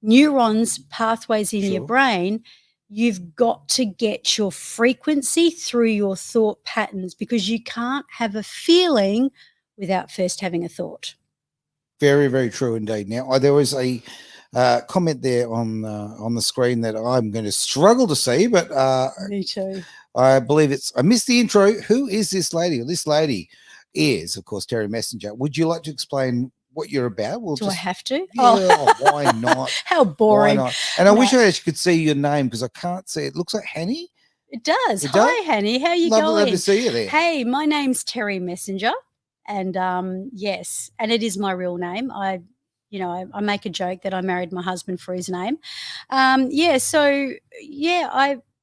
neurons, pathways in your brain, you've got to get your frequency through your thought patterns, because you can't have a feeling without first having a thought. Very, very true indeed. Now, there was a comment there on the screen that I'm going to struggle to see, but me too. I believe I missed the intro. Who is this lady? Well, this lady is, of course, Terry Messenger. Would you like to explain what you're about? Do I have to? Yeah, why not? How boring. Why not? And I wish I actually could see your name because I can't see it. It looks like Hanny. It does. Hi, Hanny. How you going? Love to see you there. Hey, my name's Terry Messenger. And yes, and it is my real name. I make a joke that I married my husband for his name. I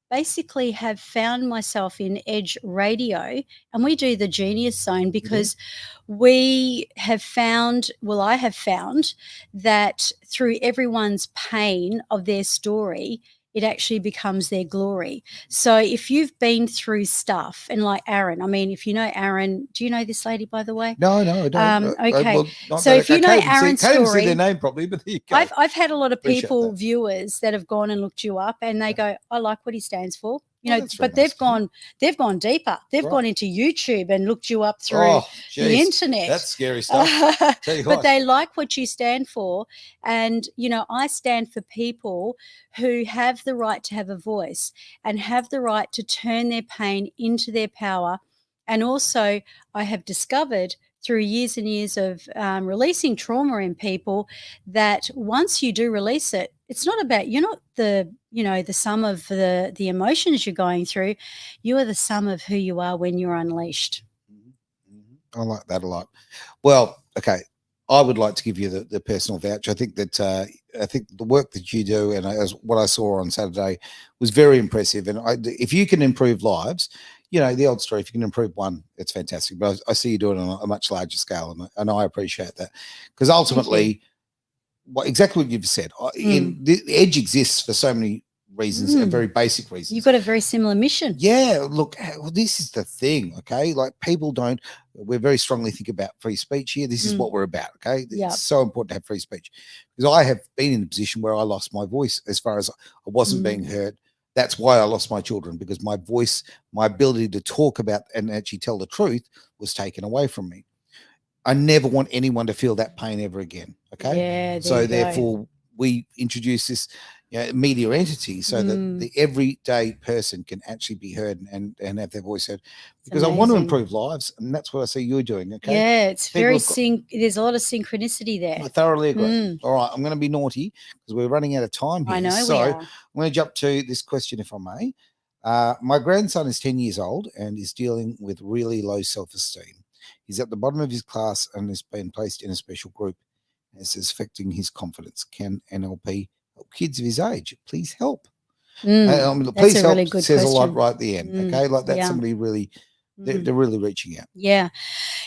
basically have found myself in Edge Radio, and we do the Genius Zone because I have found that through everyone's pain of their story it actually becomes their glory. So if you've been through stuff, and like Aaron, I mean, if you know Aaron, do you know this lady, by the way? No, I don't. Okay. Well, So if you know Aaron's can't even see story, their name probably, but there you go. I've had a lot of Appreciate people, that. viewers, that have gone and looked you up, and they go, I like what he stands for. You know, that's very but nice they've gone deeper. They've gone into YouTube and looked you up through the internet. That's scary stuff. Tell you But what. they like what you stand for. And, you know, I stand for people who have the right to have a voice and have the right to turn their pain into their power. And also, I have discovered through years and years of releasing trauma in people that once you do release it, it's not about, you're not the, you know, the sum of the emotions you're going through. You are the sum of who you are when you're unleashed. I like that a lot. Well, okay. I would like to give you the personal vouch. I think that the work that you do and as what I saw on Saturday was very impressive. And if you can improve lives, you know, the old story, if you can improve one, it's fantastic. But I see you doing it on a much larger scale, and I appreciate that, because ultimately, exactly what you've said, the edge exists for so many reasons and very basic reasons. You've got a very similar mission. Yeah, look, this is the thing, okay? Like, people we're very strongly think about free speech here. This is what we're about, okay? It's so important to have free speech, because I have been in a position where I lost my voice as far as I wasn't being heard. That's why I lost my children, because my voice, my ability to talk about and actually tell the truth was taken away from me. I never want anyone to feel that pain ever again, okay? Yeah, so therefore, we introduce this media entity so that the everyday person can actually be heard and have their voice heard, because I want to improve lives, and that's what I see you're doing. Okay. Yeah, it's very there's a lot of synchronicity there. I thoroughly agree. All right, I'm going to be naughty because we're running out of time here. I know. So I'm going to jump to this question, if I may. My grandson is 10 years old and is dealing with really low self-esteem. He's at the bottom of his class and has been placed in a special group. This is affecting his confidence. Can NLP help kids of his age? Please help. Please help really good says question. A lot right at the end. Okay, like that's somebody really, they're really reaching out. Yeah.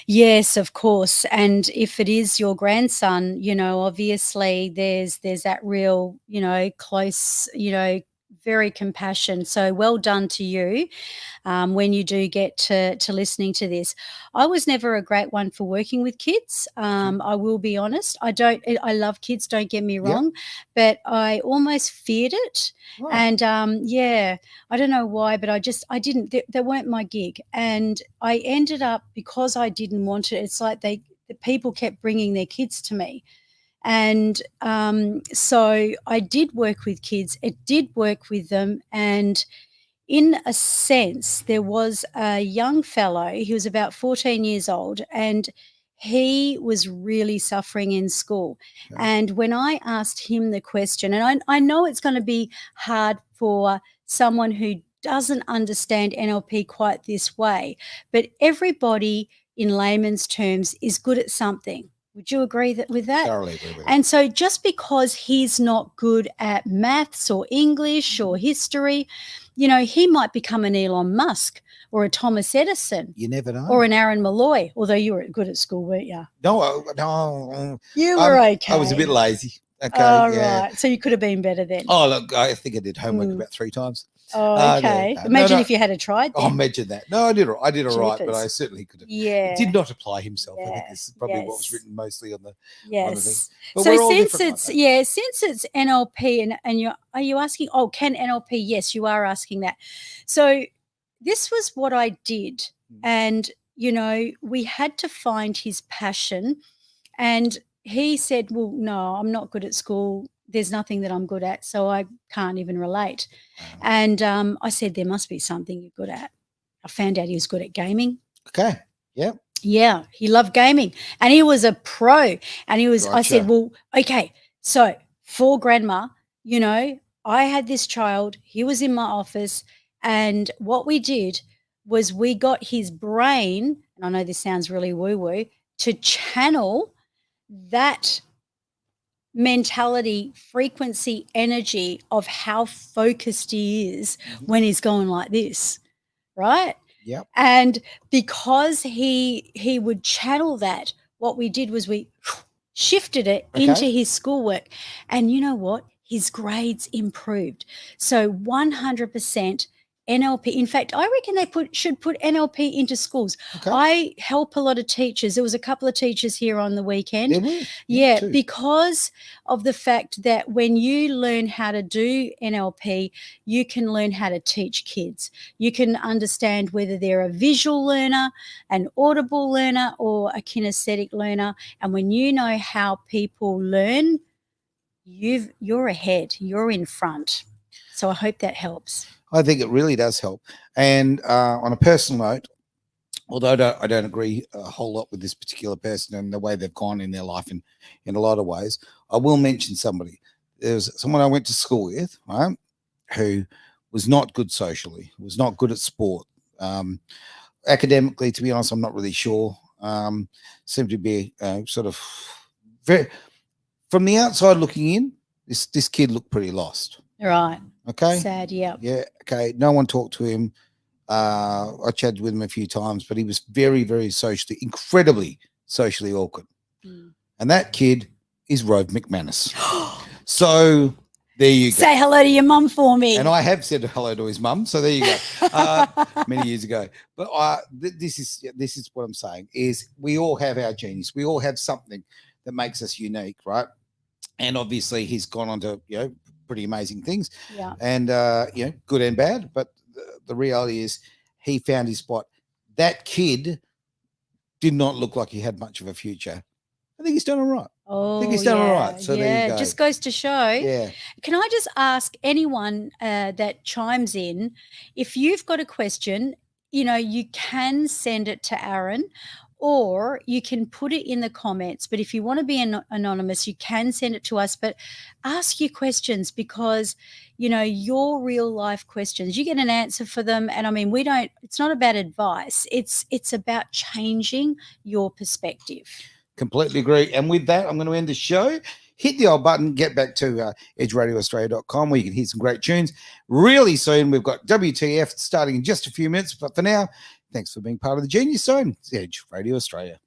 Yes, of course. And if it is your grandson, you know, obviously there's that real, you know, close, you know, very compassion. So well done to you when you do get to listening to this. I was never a great one for working with kids. I will be honest. I love kids, don't get me wrong, but I almost feared it. Wow. And I don't know why, but I didn't, they weren't my gig. And I ended up, because I didn't want it, it's like the people kept bringing their kids to me. And so I did work with kids. It did work with them. And in a sense, there was a young fellow, he was about 14 years old, and he was really suffering in school. Okay. And when I asked him the question, and I know it's going to be hard for someone who doesn't understand NLP quite this way, but everybody in layman's terms is good at something. Would you agree with that? Thoroughly agree with that. And so just because he's not good at maths or English or history, you know, he might become an Elon Musk or a Thomas Edison. You never know. Or an Aaron Malloy, although you were good at school, weren't you? No. You were okay. I was a bit lazy. Okay. Oh, right. So you could have been better then. Oh, look, I think I did homework about 3 times. Oh, okay. Imagine if you had tried that. Oh, imagine that. No, I did all right, but I certainly could have. Yeah. It did not apply himself. I think this is probably what was written mostly on the on the thing. But so since it's NLP and are you asking, can NLP? Yes, you are asking that. So this was what I did. And, you know, we had to find his passion. And he said, well, no, I'm not good at school. There's nothing that I'm good at, so I can't even relate. And I said, there must be something you're good at. I found out he was good at gaming. Okay. Yeah. Yeah, he loved gaming. And he was a pro. And he was, I said, well, okay, so for grandma, you know, I had this child. He was in my office. And what we did was we got his brain, and I know this sounds really woo-woo, to channel that mentality, frequency, energy of how focused he is when he's going like this, right? Yep. And because he would channel that, what we did was we shifted it into his schoolwork. And you know what? his grades improved. So 100% NLP. In fact, I reckon they should put NLP into schools. Okay. I help a lot of teachers. There was a couple of teachers here on the weekend. There were. Yeah, because of the fact that when you learn how to do NLP, you can learn how to teach kids. You can understand whether they're a visual learner, an audible learner, or a kinesthetic learner. And when you know how people learn, you're ahead. You're in front. So I hope that helps. I think it really does help. And on a personal note, although I don't agree a whole lot with this particular person and the way they've gone in their life in a lot of ways, I will mention somebody. There's someone I went to school with, right, who was not good socially, was not good at sport. Academically, to be honest, I'm not really sure. Seemed to be sort of very, from the outside looking in, this kid looked pretty lost. Right. Okay. Sad, yeah. Yeah. Okay. No one talked to him. I chatted with him a few times, but he was very, very incredibly socially awkward. And that kid is Rove McManus. So there you go. Say hello to your mum for me. And I have said hello to his mum. So there you go. Many years ago. But this is what I'm saying is we all have our genius. We all have something that makes us unique, right? And obviously he's gone on to, pretty amazing things. Yeah. And, good and bad. But the reality is he found his spot. That kid did not look like he had much of a future. I think he's done all right. Oh, I think he's done all right. So there you go. Just goes to show. Yeah. Can I just ask anyone that chimes in, if you've got a question, you can send it to Aaron, or you can put it in the comments. But if you want to be anonymous, you can send it to us. But ask your questions because, your real life questions, you get an answer for them. And I mean, it's not about advice. It's about changing your perspective. Completely agree. And with that, I'm going to end the show. Hit the old button, get back to edgeradioaustralia.com where you can hear some great tunes. Really soon, we've got WTF starting in just a few minutes. But for now, thanks for being part of the Genius Zone. It's Edge Radio Australia.